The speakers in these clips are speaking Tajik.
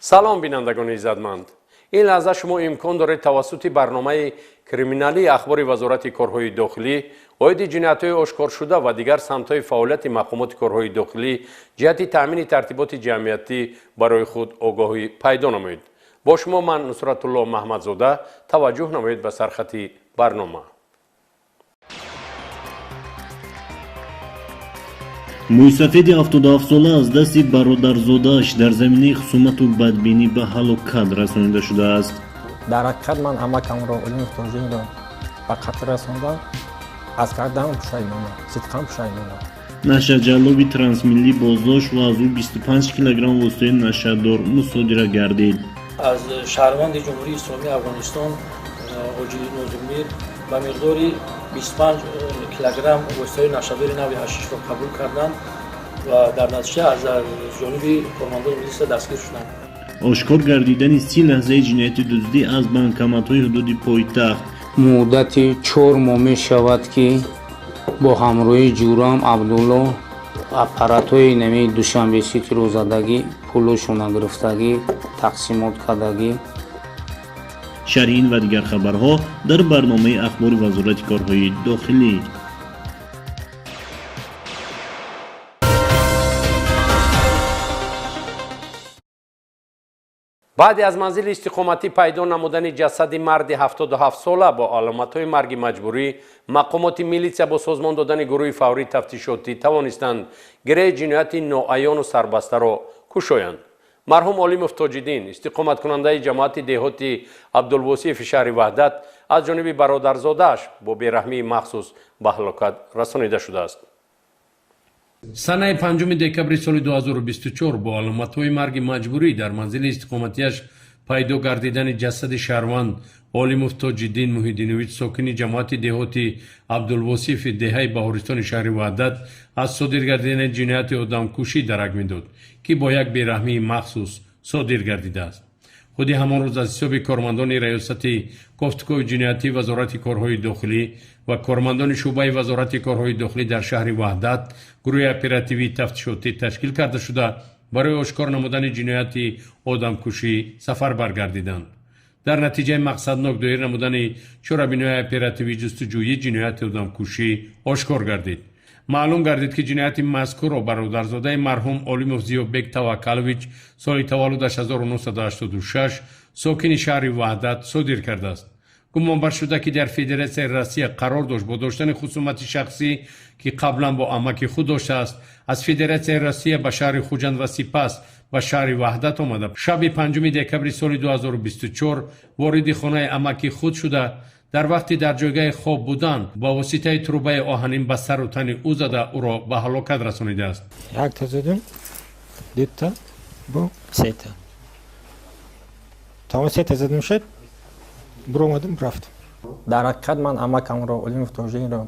سلام بینندگان عزتمند. این لحظه شما امکان دارید توسط برنامه کریمینالی اخبار وزارت کارهای داخلی، عاید جنایت‌های آشکار شده و دیگر سمت‌های فعالیت مقامات کارهای داخلی جهت تامین ترتیبات جمعیتی برای خود آگاهی پیدا نمایید. با شما من نصرت الله محمدزاده. توجه نمایید به سرخط برنامه. موسیفید 77 ساله از دست برادرزاده‌اش در زمینه خصومت و بدبینی به هلاکت رسانیده شده است. در حقیقت من عمکم را علم توجیه را به قتل رساندم. از کردم پشیمانم، صدقاً پشیمانم. نشه جلابی ترانسمیلی بازداشت و از او 25 کیلوگرم وسیله نشه‌دار مصادره گردید. از شهروند جمهوری اسلامی افغانستان حاجی نوزالمیر به مقداری 25 کیلوگرم وسیله نشه‌دار نوع حشیش را قبول کردند و در نتیجه از جانب کارمندان پلیس دستگیر شدند. آشکار گردیدن 30 لحظه جنایت دزدی از بانکمات‌های حدودی پایتخت. مدتی 4 ماه می شود که با همراهی جورام عبدالله اپارات‌های نمی دوشنبه سیتی رو زدگی، پولشون گرفتگی، تقسیمات کردگی. شرح این و دیگر خبرها در برنامه اخبار وزارت کارهای داخلی. بعد از منزل استقامتی پیدا نمودن جسد مرد 77 ساله با علامت‌های مرگ مجبوری، مقامات میلیسیا با سازمان دادن گروه فوری تفتیشاتی توانستند گره جنایت ناعیان و سربسته را کشایند. مرحوم علی مفتی تاج‌الدین، استقامت کننده جماعت دهاتی عبدالواسیف شهر وحدت، از جانب برادرزاده‌اش با بیرحمی مخصوص به هلاکت رسانیده شده است. سنه 5 دکبر سال 2024 با علامت‌های مرگ مجبوری در منزل استقامتیش پیدا گردیدن جسد شهروند علی مفتی تاج‌الدین محیدینویچ ساکن جماعت دهاتی عبدالواسیف دهه بهارستان شهر وحدت از صادر گردیدن جنایت آدمکشی درک می‌داد که با یک بیرحمی مخصوص صادر گردیده است. خود همان روز از حساب کارمندان ریاست گفتگوی جنایتی وزارت کارهای داخلی و کارمندان شعبه وزارت کارهای داخلی در شهر وحدت گروه اپراتیوی تفتیشاتی تشکیل کرده شده برای آشکار نمودن جنایت آدمکشی سفر برگردیدند. در نتیجه مقصدناک دایر نمودن شورابینای اپراتیوی جستجویی جنایت آدمکشی آشکار گردید. معلوم گردید که جنایت مذکور را برادرزاده مرحوم علی مفتی زیابک توکلویچ سال تولدش 1986 ساکن شهر وحدت صادر کرده است. گمان بر شده که در فدراسیون روسیه قرار داشت با داشتن خصومت شخصی که قبلا با عمک خود داشته است از فدراسیون روسیه به شهر خوجند و سپس به شهر وحدت آمده. شب 5 دکبر سال 2024 وارد خانه عمک خود شده در وقتی در جایگاه خواب بودن با واسطه تروبه آهنین به سر و تن او زده او را به هلاکت رسانیده است. یک تا زدم، دو تا، با سه تا. تا سه تا زدم شد، برو اومدم رفتم. در حقیقت من عمکم را علی مفتی تاج‌الدین را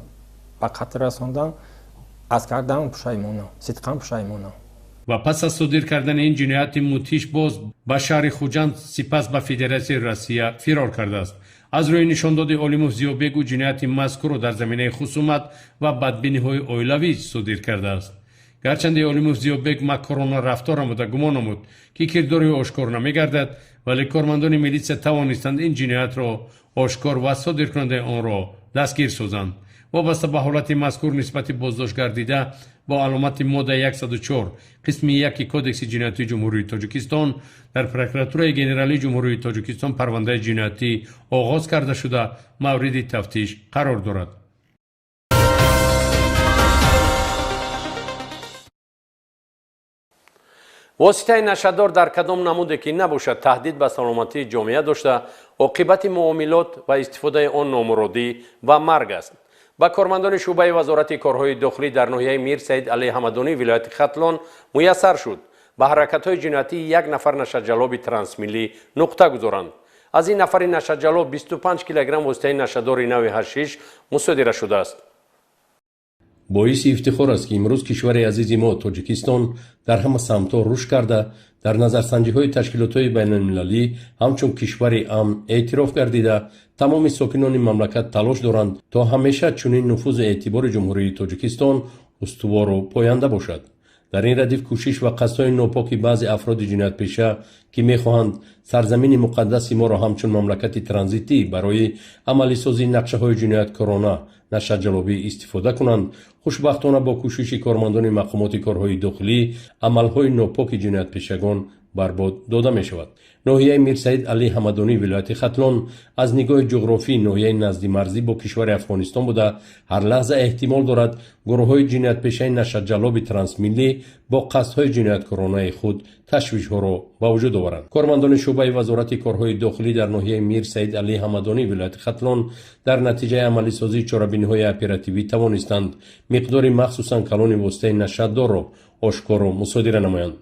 به قتل رساندم. از کردم پشیمانم، صدقاً پشیمانم. و پس از صادر کردن این جنایت متیش باز به شهر خوجند سپس به فدراسیون روسیه فرار کرده است. از روی نشانداد علی مفتی زیابک او جنایت مذکور را در زمینه خصومت و بدبینی‌های عائلوی صادر کرده است. گرچند علی مفتی زیابک مکرانه رفتار نموده گمان نمود که کرداری آشکار نمی‌گردد، ولی کارمندان میلیسیا توانستند این جنایت را آشکار و صادر کننده آن را دستگیر سازند. وابسته به حالت مذکور نسبت بازداشت گردیده با علامت ماده 104 قسم 1 کدکس جنایتی جمهوری تاجیکستان در پروکراتورای گنرالی جمهوری تاجیکستان پرونده جنایتی آغاز کرده شده مورد تفتیش قرار دارد. واسطه نشه‌دار در کدام نموده که نباشد تهدید به سلامتی جامعه داشته، عاقبت معاملات و استفاده آن نامرادی و مرگ است. با کارمندان شعبه وزارت کارهای داخلی در ناحیه میر سید علی حمدانی ولایت ختلان میسر شد به حرکت‌های جنایتی یک نفر نشه‌جلاب ترانسمیلی نقطه گذارند. از این نفر نشه‌جلاب 25 کیلوگرم وسیله نشه‌دار نوع حشیش مصادره شده است. باعث افتخار است که امروز کشور عزیز ما تاجیکستان در همه سمت‌ها رشد کرده در نظرسنجی‌های تشکیلات‌های بین‌المللی همچون کشور امن اعتراف گردیده تمام ساکنان مملکت تلاش دارند تا همیشه چنین نفوذ اعتبار جمهوری تاجیکستان استوار و پاینده باشد. در این ردیف کوشش و قصدهای ناپاکی بعضی افراد جنایت پیشه که میخواهند سرزمین مقدس ما را همچون مملکت ترانزیتی برای عملی سازی نقشه های جنایتکارانه نشجلابی استفاده کنند، خوشبختانه با کوشش کارمندان مقامات کارهای داخلی عملهای ناپاک جنایت پیشگان برباد داده می شود. ناحیه میرسعید علی حمدانی ولایت ختلان از نگاه جغرافی ناحیه نزدی مرزی با کشور افغانستان بوده، هر لحظه احتمال دارد گروه های جنایت پیشه نشجلاب ترانسمیلی با قصدهای جنایتکارانه خود تشویش ها را به وجود آورند. کارمندان شعبه وزارت کارهای داخلی در ناحیه میرسعید علی حمدانی ولایت ختلان در نتیجه عملی سازی چاره‌بینی های اپراتیوی توانستند مقدار مخصوصا کلان وسطه نشدار را آشکار و مصادره نمایند.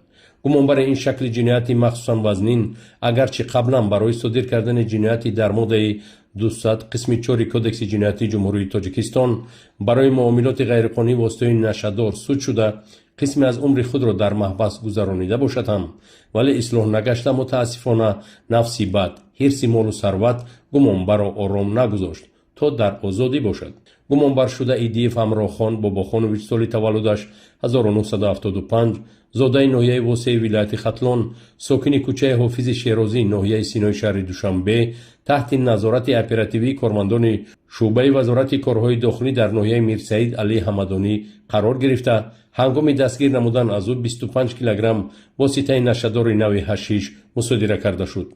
گمانبر این شکل جنایتی مخصوصا وزنین اگرچه قبلا برای صادر کردن جنایتی در ماده 200 قسم 4 کودکس جنایتی جمهوری تاجیکستان برای معاملات غیرقانونی واسطه نشدار سود شده قسمی از عمر خود را در محبس گذرانیده باشد هم، ولی اصلاح نگشته متاسفانه نفسی بد حرص مال و ثروت گمانبر را آرام نگذاشت تا در آزادی باشد. گمانبر شده ایدیف همراه خان باباخانویچ سال تولدش 1975 زاده ناحیه واسه ولایت ختلان ساکن کوچه حافظ شیرازی ناحیه سینای شهر دوشنبه تحت نظارت اپراتیوی کارمندان شعبه وزارت کارهای داخلی در ناحیه میرسعید علی حمدانی قرار گرفته هنگام دستگیر نمودن از او 25 کیلوگرم واسطه نشدار نوع حشیش مصادره کرده شد.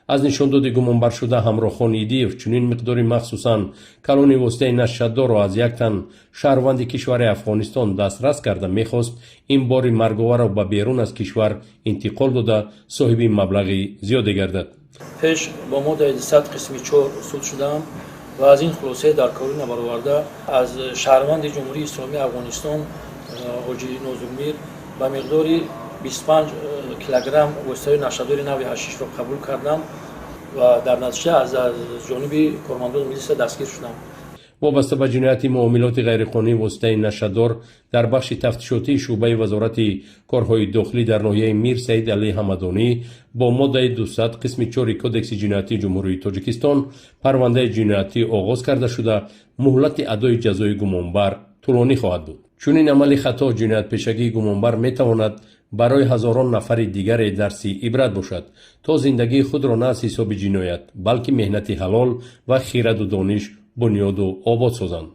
از نشانداد گمانبر شده همراه خان ایدیف چنین مقداری مخصوصا کلان واسطه نشدار را از یک تن شهروند کشور افغانستان دسترس کرده میخواست این بار مرگاور را به بیرون از کشور انتقال داده صاحب مبلغی زیاده گردد. پیش با ماده 200 قسم 4 سود شدم و از این خلاصه در کاری نبرآورده از شهروند جمهوری اسلامی افغانستان حاجی نازالمیر به مقداری 25 کیلوگرم وسایل نشدار نوع حشیش را قبول کردم و در نتیجه از جانب کارمندان میلیس دستگیر شدم. وابسته به جنایت معاملات غیرقانونی واسطه نشدار در بخش تفتیشاتی شعبه وزارت کارهای داخلی در ناحیه میرسعید علی حمدانی با ماده 200 قسم 4 کودکس جنایتی جمهوری تاجیکستان پرونده جنایتی آغاز کرده شده مهلت ادای جزای گمانبر طولانی خواهد بود. چون این عمل خطا جنایت پیشگی گمانبر میتواند برای هزاران نفر دیگر درسی عبرت باشد تا زندگی خود را نه از حساب جنایت بلکه مهنت حلال و خیرد و دانش بنیاد و آباد سازند.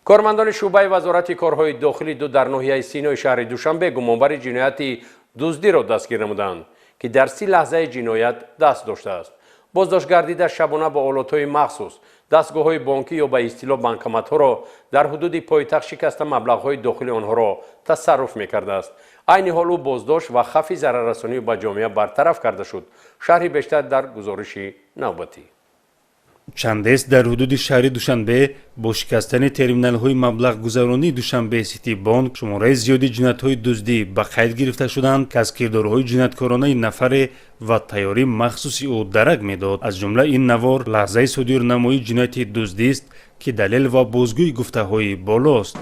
کارمندان شعبه وزارت کارهای داخلی در ناحیه سینای شهر دوشنبه گمانبر جنایتی دزدی را دستگیر نمودند که در 30 لحظه جنایت دست داشته است. بازداشت گردیده شبانه با آلات‌های مخصوص دستگاه‌های بانکی یا به اصطلاح بانکمت‌ها را در حدود پایتخت شکسته مبلغ‌های داخلی آنها را تصرف می‌کرده است. عین حال او بازداشت و خفی ضرررسانی به جامعه برطرف کرده شد. شرحی بیشتر در گزارش نوبتی. چند است در حدود شهر دوشنبه با شکستن ترمینال‌های مبلغ گذرانی دوشنبه سیتی بانک شماره زیادی جنایت‌های دزدی به قید گرفته شدند که از کردارهای جنایتکارانه نفر و تیاری مخصوصی او درک می‌داد. از جمله این نوار لحظه صادرنمایی جنایت دزدی است که دلیل و بازگوی گفته‌های بالاست.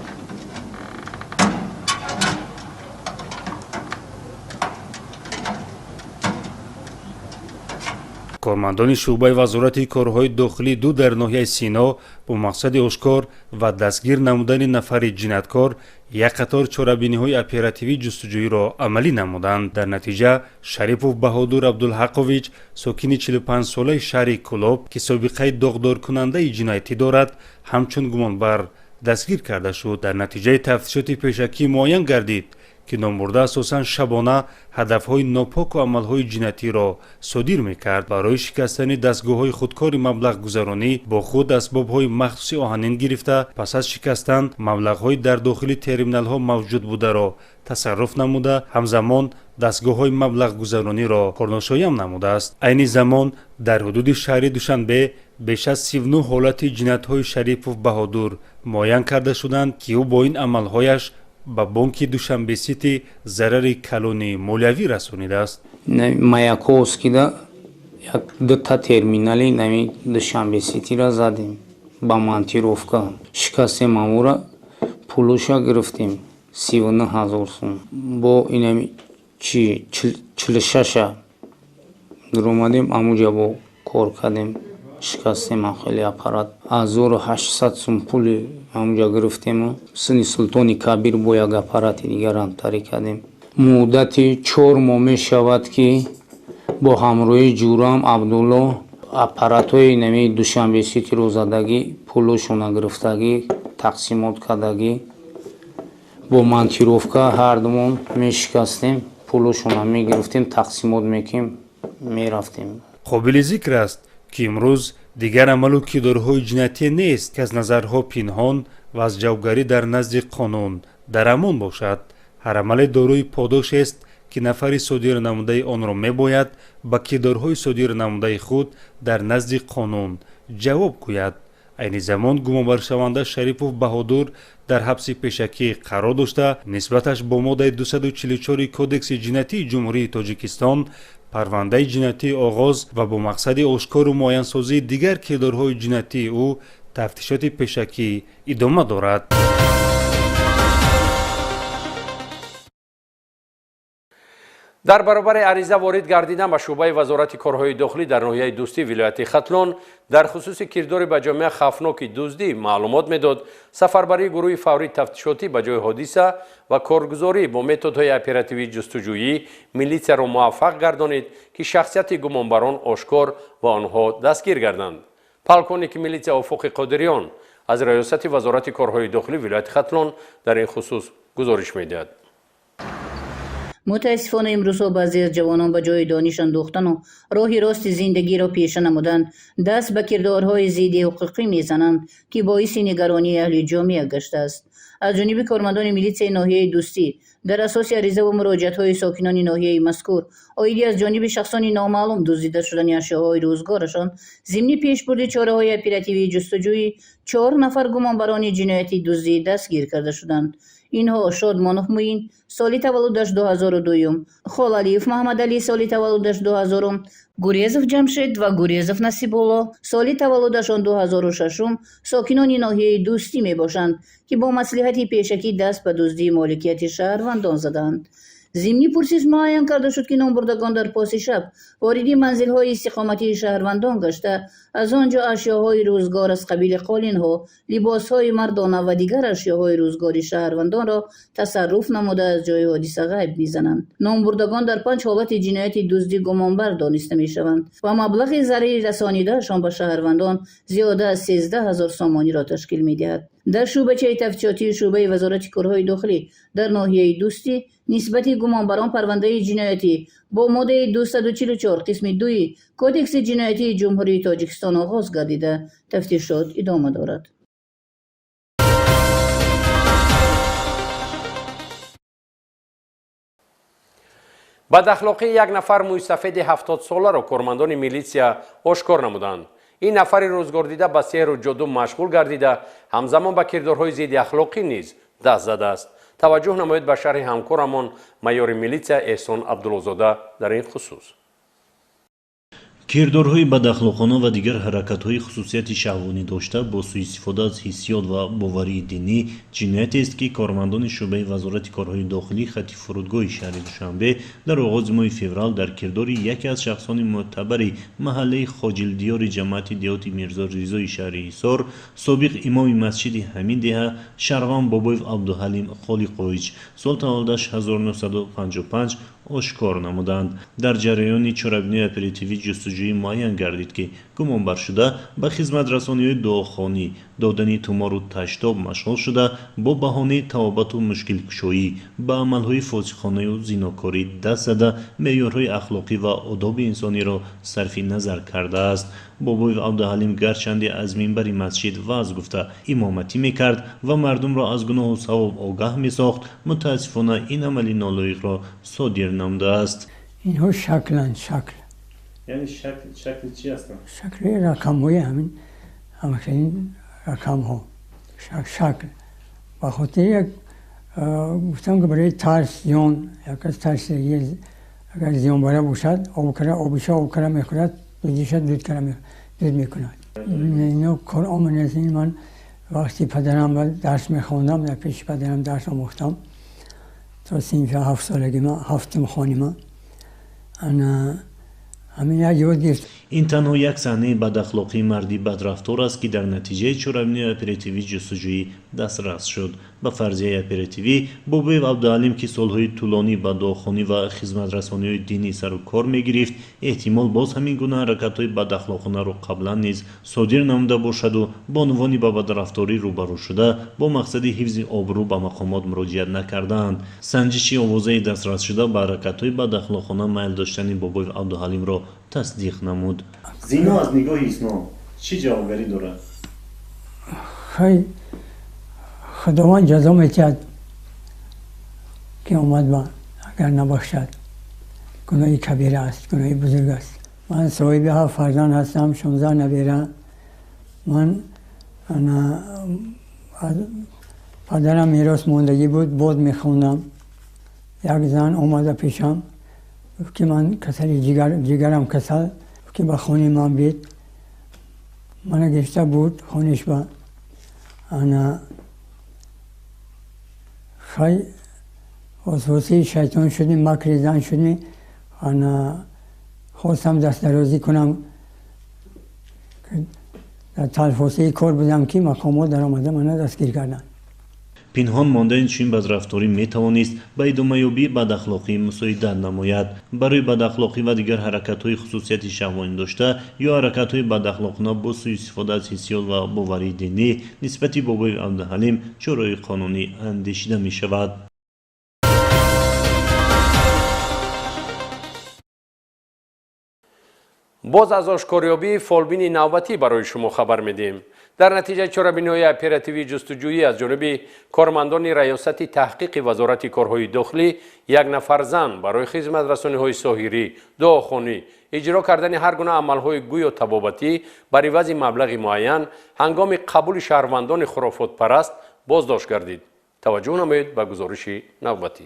کارمندان شعبه وزارت کارهای داخلی در ناحیه سینا با مقصد آشکار و دستگیر نمودن نفر جنایتکار یک قطار چاره‌بینی‌های اپراتیوی جستجویی را عملی نمودند. در نتیجه شریفوف بهادر عبدالحقویچ ساکن 45 ساله شهر کلاب که سابقه داغدار کننده جنایتی دارد همچون گمانبر دستگیر کرده شد. در نتیجه تفتیشات پیشکی معین گردید که نامبرده اساساً شبانه هدفهای ناپاک و عملهای جنایتی را صادر میکرد. برای شکستن دستگاه‌های خودکار مبلغ گذرانی با خود اسباب‌های مخصوصی آهنین گرفته پس از شکستن مبلغ‌های در داخل ترمینال‌ها موجود بوده را تصرف نموده همزمان دستگاه‌های مبلغ گذرانی را کارناشایی نموده است. عین زمان در حدود شهر دوشنبه بیش از 39 حالت جنایت‌های شریفوف بهادر معین کرده شدند که او با این عمل‌هایش با بانک دوشنبه سیتی ضرر کلانی مالیوی رسانیده است. مایاکوسکی دا دو تا ترمینالی نمی دوشنبه سیتی را زدیم با مانتیروفکا شکست مامورا پولوشا گرفتیم 39,000 سوم با اینمی 46 در اومدیم اموجا با کار کردیم шикастем хеле аппарат 1800 сум пули ҳамҷа гирифтему сини султони кабир бо як аппарати дигар ҳамтарӣ кардем муддати 4 моҳ мешавад ки бо ҳамроҳи ҷурам абдулло аппаратҳои нами душанбеситиро задагӣ пулошона гирифтагӣ тақсимот кардагӣ бо монтировка ҳардумон мешикастем пулошона мегирифтем тақсимот мекем мерафтем қобили зикр аст ки имрӯз дигар амалу кирдорҳои ҷиноятӣ нест ки аз назарҳо пинҳон ва аз ҷавобгарӣ дар назди қонун дар амон бошад ҳар амале дорои подошест ки нафари содир намудаи онро мебояд ба кирдорҳои содир намудаи худ дар назди қонун ҷавоб гӯяд айни замон гумонбаршаванда шарипов баҳодур дар ҳабси пешакӣ қарор дошта нисбаташ бо моддаи 244 кодекси ҷиноятии ҷумҳурии тоҷикистон парвандаи ҷиноятии оғоз ва бо мақсади ошкору муайянсозии дигар кирдорҳои ҷиноятии ӯ тафтишоти пешакӣ идома дорад. дар баробари ариза ворид гардидан ба шӯъбаи вазорати корҳои дохилӣ дар ноҳияи дӯстӣ вилояти хатлон дар хусуси кирдори ба ҷомеа хавфноки дуздӣ маълумот медод сафарбарии гурӯҳи фаврии тафтишотӣ ба ҷои ҳодиса ва коргузорӣ бо методҳои оперативии ҷустуҷӯӣ милитсияро муваффақ гардонид ки шахсияти гумонбарон ошкор ва онҳо дастгир гарданд. полковники милитсия офуқи қодириён аз раёсати вазорати корҳои дохилӣ вилояти хатлон дар ин хусус гузориш медиҳад. متاسفانه امروزها بعضی از جوانان به جای دانش اندوختن و راه راست زندگی را پیشه نمودند دست به کردارهای ضد حقوقی میزنند که باعث نگرانی اهل جامعه گشته است. از جانب کارمندان میلیسیای ناحیه دوستی در اساس عریضه و مراجعت‌های ساکنان ناحیه مذکور عایدی از جانب شخصان نامعلوم دزدیده شدن اشیاءهای روزگارشان ضمن پیشبرد چاره‌های اپراتیوی جستجویی 4 نفر گمانبران جنایتی دزدی دستگیر کرده شدند. اینها شادمانов موین سالی تولدش 2002 خالعلیف محمد علی سالی تولدش 2000 گوریزов جمشید و گوریزов نصیب‌الله سالی تولدشان 2006 ساکنان ناحیه دوستی می باشند که با مصلحت پیشکی دست به دزدی مالکیت شهروندان زدند. ضمن پرسش معین کرده شد که نامبردگان در پاس شب وارد منزل‌های استقامتی شهروندان گشته از آنجا اشیاءهای روزگار از قبیل قالین‌ها، لباس‌های مردانه و دیگر اشیاءهای روزگاری شهروندان را تصرف نموده از جای حادثه غیب می‌زنند. نامبردگان در 5 حالت جنایتی دزدی گمانبر دانسته می‌شوند و مبلغ ضرری رسانیدهشان به شهروندان زیاده از 13,000 سامانی را تشکیل می‌دهد. در شعبه‌چه تفتیشاتی شعبه وزارت کارهای داخلی در ناحیه دوستی نسبت گمانبران پرونده جنایتی با ماده 244 قسم 2 کدکس جنایتی جمهوری تاجیکستان آغاز گردیده تفتیشات ادامه دارد. بداخلاقی یک نفر مویسفید 70 ساله را کارمندان میلیسیا آشکار نمودند. این نفر روزگار دیده به سحر و جادو مشغول گردیده همزمان به کردارهای ضد اخلاقی نیز دست زده است. توجه نمایید به شرح همکارمان مایور میلیسیا احسان عبدالله‌زاده در این خصوص. кирдорҳои бадаҳлоқона ва дигар ҳаракатҳои хусусияти шаҳвонӣ дошта бо сӯистифода аз ҳиссиёт ва боварии динӣ ҷиноятест ки кормандони шӯъбаи вазорати корҳои дохилӣ хати фурудгоҳи шаҳри душанбе дар оғози моҳи феврал дар кирдори яке аз шахсони мӯътабари маҳаллаи хоҷилдиёри ҷамоати деҳоти мирзо ризои шаҳри ҳисор собиқ имоми масҷиди ҳамин деҳа шарван бобоев абдуҳалим холиқович сол таваллудаш 1955 ошкор намуданд. дар ҷараёни чорабинои оперативӣ ҷустуҷӯӣ муайян гардид ки гумонбаршуда ба хизматрасониҳои дуохонӣ додани тумору таштоб машғул шуда бо баҳонаи тавобату мушкилкушоӣ ба амалҳои фосихонаю зинокорӣ даст зада меъёрҳои ахлоқӣ ва одоби инсониро сарфи назар кардааст. бобоев абдуҳалим гарчанде аз минбари масҷид ваъз гуфта имоматӣ мекард ва мардумро аз гуноҳу савоб огаҳ месохт, мутаассифона ин амали нолоиқро содир намудааст. اینها شکلند شکل یعنی شکل چی هستن؟ شکل رقم های همچنین رقم ها شکل و خاطر یک گفتم که برای ترس زیان یک از ترس اگر زیان باره باشد آبشه آبکره میخورد دودیشد دود میکند اینا کار آمن از این من وقتی پدرم درس میخواندم در پیش پدرم درس آموختم تا سنف 7 سالگی من 7 خانی من انا همین یک یاد گرفت. این تنها یک صحنه بداخلاقی مردی بدرفتار است که در نتیجه چوربینی اپراتیوی جستجویی دسترس شد. به فرضیه اپراتیوی بوبی عبدالحلیم که سالهای طولانی به داخلی و خدمت رسانی دینی سر و کار میگرفت، احتمال باز همین گونه حرکت‌های بداخلاقانه را قبلا نیز صادر نموده باشد و با عنوان به بدرفتاری روبرو شده با مقصد حفظ آبرو به مقامات مراجعت نکردند. سنجشی آوازه دسترس شده به حرکت‌های بداخلاقانه میل داشتن بوبی عبدالحلیم را تصدیق نمود. زینا از نگاه اسلام چی جوابگری دارد؟ خیلی خداوند جزا می‌دهد که اومد با اگر نباشد گناهی کبیره است، گناهی بزرگ است. من صاحب 7 فرزند هستم، 16 نویره. من از پدرم میراث ماندگی بود، بود میخوندم. یک زن اومده پیشم که من کسل جگرم کسل که به خونه من بید، من گشته بود خونش با انا خیلی وسوسه شیطان شدیم، مکر زن شدیم. انا خواستم دست درازی کنم که در تلفظی کار بودم که مقامات در آمده من دستگیر کردن. پنهان ماندن چنین بدرفتاری میتوانست به ادامه‌یابی بداخلاقی مساعدت نماید. برای بداخلاقی و دیگر حرکت‌های خصوصیت شهوانی داشته یا حرکت‌های بداخلاقانه با سوء استفاده از حسیات و باوری دینی نسبت به بوبی عبدالحلیم چاره‌های قانونی اندیشیده می‌شود. باز از آشکاریابی فالبین نوبتی برای شما خبر میدیم. در نتیجه چوربینی‌های اپراتیوی جستجویی از جانب کارمندان ریاست تحقیق وزارت کارهای داخلی، یک نفر زن برای خدمت رسانی‌های ساحری، دعاخوانی، اجرا کردن هر گونه عمل‌های گوی و طبابتی بر عوض مبلغ معین هنگام قبول شهروندان خرافات پرست بازداشت گردید. توجه نمایید به گزارش نوبتی.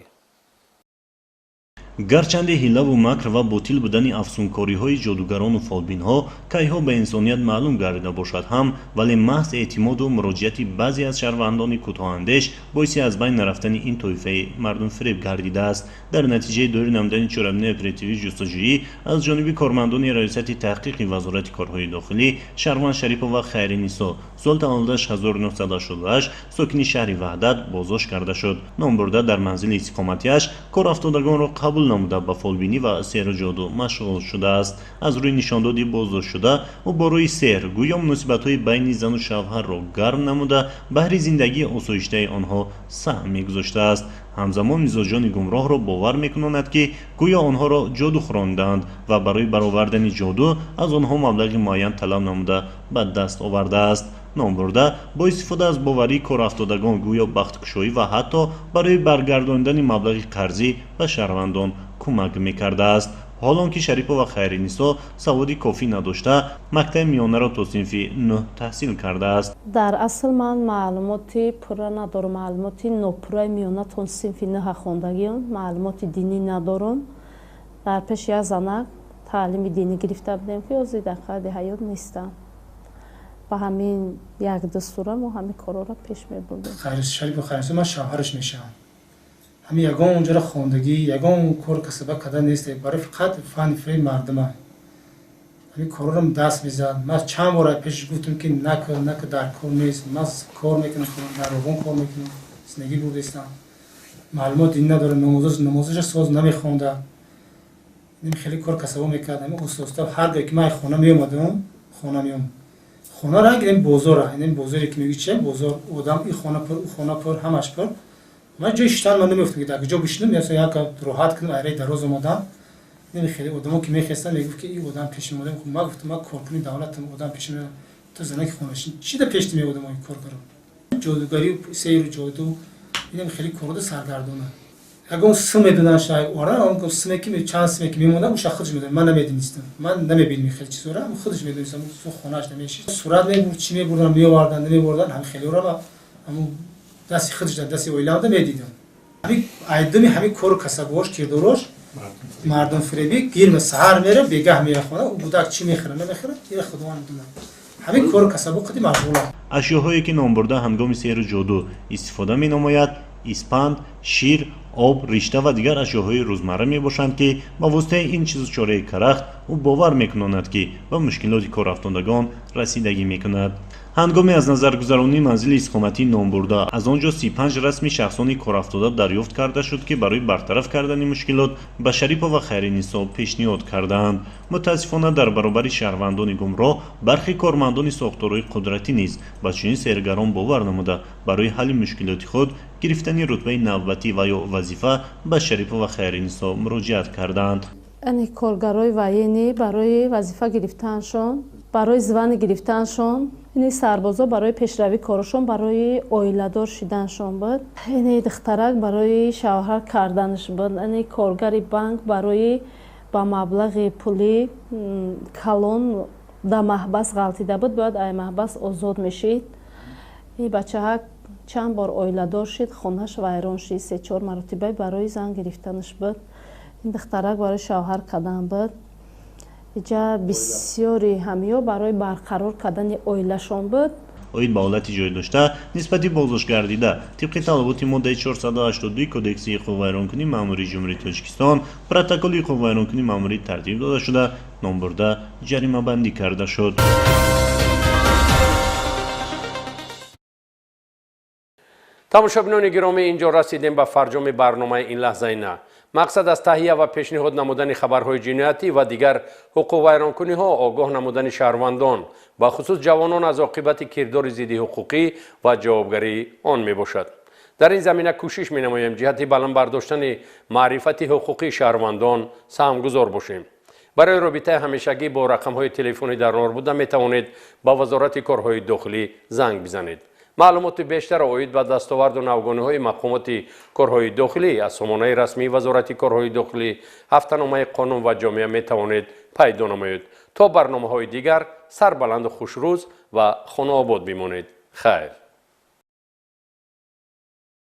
گرچند حیله و مکر و باطل بودن افسونکاری‌های جادوگران و فالبین‌ها کایها به انسانیت معلوم گردیده باشد هم، ولی محض اعتماد و مراجعت بعضی از شهروندان کوتاه‌اندیش باعث از بین نرفتن این طایفه مردم فریب گردیده است. در نتیجه دور نمودن چوربینی اپراتیوی جستجویی از جانب کارمندان ریاست تحقیق وزارت کارهای داخلی، شهروند شریپا و خیرنیسا سال تولدش 1988 ساکن شهر وحدت بازداشت کرده شد. نام برده در منزل استقامتیش کارافتادگان را قبول نموده به فالبینی و سحر و جادو مشغول شده است. از روی نشاندادی بازداشت شده و با روی سحر گویا مناسبت‌های بین زن و شوهر را گرم نموده بهر زندگی آسایشته آنها سهم می‌گذاشته است. همزمان مزاجان گمراه را باور می‌کناند که گویا آنها را جادو خواندند و برای برآوردن جادو از آنها مبلغ معین طلب نموده به دست آورده است. نام برده با استفاده از باوری کارافتادگان گویا بختکشایی و حتی برای برگرداندن مبلغ قرضی به شهروندان کمک می‌کرده است. حالان که شریپا و خیرنیسا سوادی کافی نداشته، مکتب میانه را تا صنف 9 تحصیل کرده است. در اصل من معلوماتی پورا ندارم، معلوماتی نوپورای میانه تا صنف 9 خواندگیم، معلومات دینی ندارم. در پیش یک زنک تعلیم دینی گرفته بودم که از دقیقه حیات نیستم. با همین یک دستوره ما همین کارا را پیش می‌بردیم. شریف و خیرنیسا من شوهرش میشم. همین یگان اونجا را خواندگی، یگان کار کسب کردن نیست، برای فقط فن فری مردمه. همین کارا رو دست میزد. من چند بار پیش گفتم که نکن در کار نیست. من کار میکنم، در روان کار میکنم. زندگی بودستم. معلومات دین نداره، نمازش ساز نمیخونده. این خیلی کار کسب میکرد. همین استاد هر جایی که من خونه میومدم، خونه را این بازاره، این بازاری که میگی چه بازار آدم این خونه پر همش پر. من جای شتان من نمیفتم که در کجا بشینم یا یک راحت کنم ایره دراز اومدم. این خیلی آدمو که میخواستن میگفت که این آدم پیش میاد. من گفتم من کارکنی دولت آدم پیش میاد. تو زنک خونش چی ده پیش میاد آدم این کار کنم. جادوگری و سیر و جادو این خیلی کار سرگردونه. اگه سم میدونن شاید آره اون سم که چند سم که میمونه اون شخص میدونه من نمیدونستم من نمیبینم خیلی چیزا رو خودش میدونستم تو خونه‌اش نمیشه صورت میبرد چی میبردن میآوردن نمیبردن هم خیلی رو همون دست خودش دست اویلاند میدیدم همین ایدمی همین کار کسبواش کردوراش مردم فریبی گیر سحر میره بگاه میره خونه اون بودک چی میخره نمیخره یه خودوان میدونه همین کار کسبو قدی مشغوله اشیاهایی که نام برده هنگام سحر و جادو استفاده مینماید اسپند، شیر، об, ришта ва дигар ашёҳои рӯзмарра мебошанд, ки ба воситаи ин чизучораи карахт ӯ бовар мекунонад, ки ба мушкилоти коррафтондагон расидагӣ мекунад. ҳангоми аз назаргузаронии манзили истиқоматии номбурда аз он ҷо 35 расми шахсони корафтода дарёфт карда шуд, ки барои бартараф кардани мушкилот ба Шарипова Хайринисо пешниҳод карданд. мутаассифона дар баробари шаҳрвандони гумроҳ бархи кормандони сохторҳои қудратӣ низ ба чунин сергарон бовар намуда барои ҳалли мушкилоти худ гирифтани рутбаи навбатӣ ва ё вазифа ба Шарипова Хайринисо муроҷиат карданд. ини коргарои военӣ барои вазифа гирифтаншон, барои звани гирифтаншон, ини сарбозо барои пешравии корашон, барои оиладор шиданшон буд. ини духтарак барои шавҳар карданаш буд. ини коргари банк барои ба маблағи пули калон да маҳбас ғалтида буд, бояд ай маҳбас озод мешид. ин бачаҳак чанд бор оиладор шид, хонааш вайрон шид, 3-4 маротиба барои зан гирифтанаш буд. ин духтарак барои шавҳар кардан буд. иҷа бисёри ҳамиё барои барқарор кардани оилашон буд. оид ба ҳолати ҷой дошта нисбати боздоштгардида тибқи талаботи моддаи 482 кодекси хуқуқвайронкунии маъмурии ҷумҳурии Тоҷикистон протоколи хуқуқвайронкунии маъмурӣ тартиб дода шуда номбурда ҷаримабандӣ карда шуд. тамошобинони гиромӣ, инҷо расидем ба фарҷоми барномаи ин лаҳзаина. мақсад аз таҳия ва пешниҳод намудани хабарҳои ҷиноятӣ ва дигар ҳуқуқвайронкуниҳо огоҳ намудани шаҳрвандон ба хусус ҷавонон аз оқибати кирдори зидди ҳуқуқӣ ва ҷавобгарии он мебошад. дар ин замина кӯшиш менамоем ҷиҳати баланд бардоштани маърифати ҳуқуқии шаҳрвандон саҳмгузор бошем. барои робитаи ҳамешагӣ бо рақамҳои телефони дар нор буда метавонед ба вазорати корҳои дохилӣ занг бизанед. маълумоти бештар оид ба дастоварду навгониҳои мақомоти корҳои дохилӣ аз сомонаи расмии вазорати корҳои дохилӣ, ҳафтаномаи қонун ва ҷомеа метавонед пайдо намоед. то барномаҳои дигар сарбаланду хушрӯз ва хонаобод бимонед. хайр.